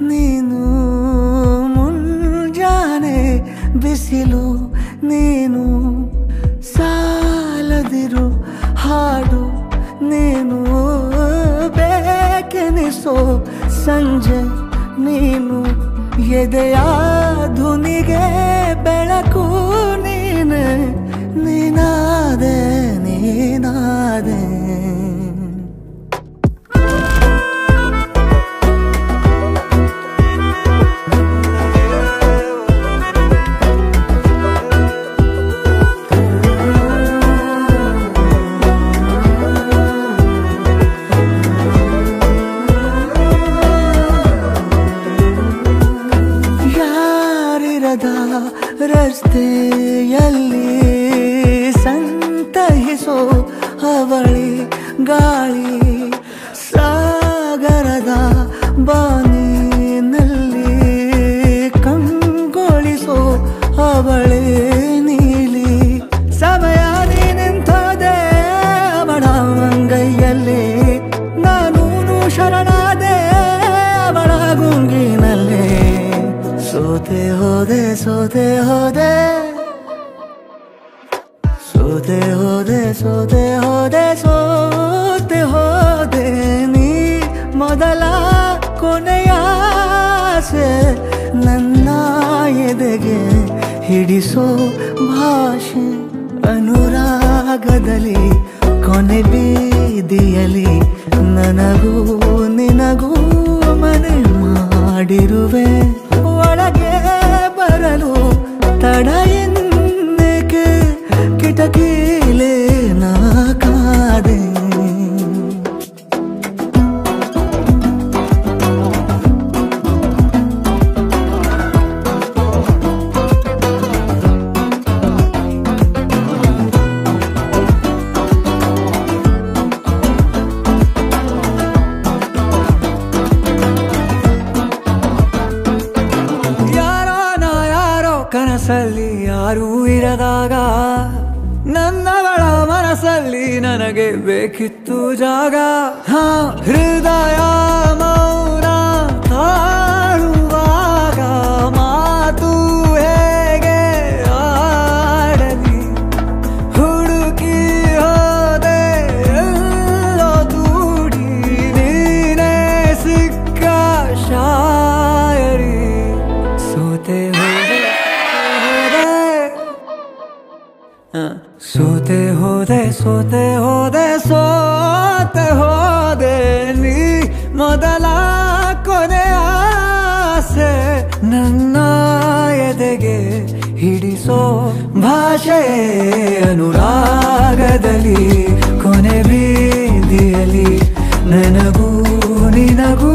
ನೀನು ಮುಂಜಾನೆ ಬಿಸಿಲು ನೀನು ಸಾಲದಿರು ಹಾಡು ನೀನು ಬೇಕೆನಿಸೋ ಸಂಜೆ ನೀನು ಎದೆಯ ಧುನಿಗೆ ಬೆಳಕು ನೀನೆ ನೀನಾದೆ ನೀನಾದೆ ರಸ್ತೆಯಲ್ಲಿ ಸಂತಹಿಸೋ ಅವಳಿ ಗಾಳಿ ಸಾಗರದ ಬಾನಿನಲ್ಲಿ ಕಂಗೊಳಿಸೋ ಅವಳೆ ನೀಲಿ ಸಮಯ ನಿಂತೋದೆ ಅವಳ ಅಂಗೈಯಲ್ಲಿ ನಾನು ಶರಣಾದೆ ಅವಳ ಗುಂಗಿನಲ್ಲಿ ಸೋತೆ ಹೋದೆ ಸೋತೆ ಹೋದೆ ಸೋತೆ ಹೋದೆ ಸೋತೆ ಹೋದೆ ಸೋತೆ ಹೋದೆ ನೀ ಮೊದಲ ಕೊನೆಯ ಆಸೆ ನನ್ನ ಎದೆಗೆ ಹಿಡಿಸೋ ಭಾಷೆ ಅನುರಾಗದಲ್ಲಿ ಕೊನೆ ಬೀದಿಯಲ್ಲಿ ನನಗೂ ನಿನಗೂ ಮನೆ ಮಾಡಿರುವೆ ಒಳಗೆ ಬರಲು ತಡ ಎನ್ನಕ್ಕೆ ಕಿಟಕಿಲೇ ನಾ ಕಾದೆ ಕನಸಲ್ಲಿ ಯಾರೂ ಇರದಾಗ ನನ್ನವಳ ಮನಸ್ಸಲ್ಲಿ ನನಗೆ ಬೇಕಿತ್ತು ಜಾಗ ಹೃದಯ ಮೌನ ತಾಳುವಾಗ ಮಾತು ಹೇಗೆ ಆಡಲಿ ಹುಡುಕಿ ಹೋದೆ ಎಲ್ಲೋ ದೂಡಿ ನೀನೇ ಸಿಕ್ಕ ಶಾಯರಿ ಸೋತೆ ಸೋತೆ ಹೋದೆ ಸೋತೆ ಹೋದೆ ಸೋತೆ ಹೋದೆ ನೀ ಮೊದಲ ಕೊನೆ ಆಸೆ ನನ್ನ ಎದೆಗೆ ಹಿಡಿಸೋ ಭಾಷೆ ಅನುರಾಗದಲ್ಲಿ ಕೊನೆ ಬೀದಿಯಲ್ಲಿ ನನಗೂ ನಿನಗೂ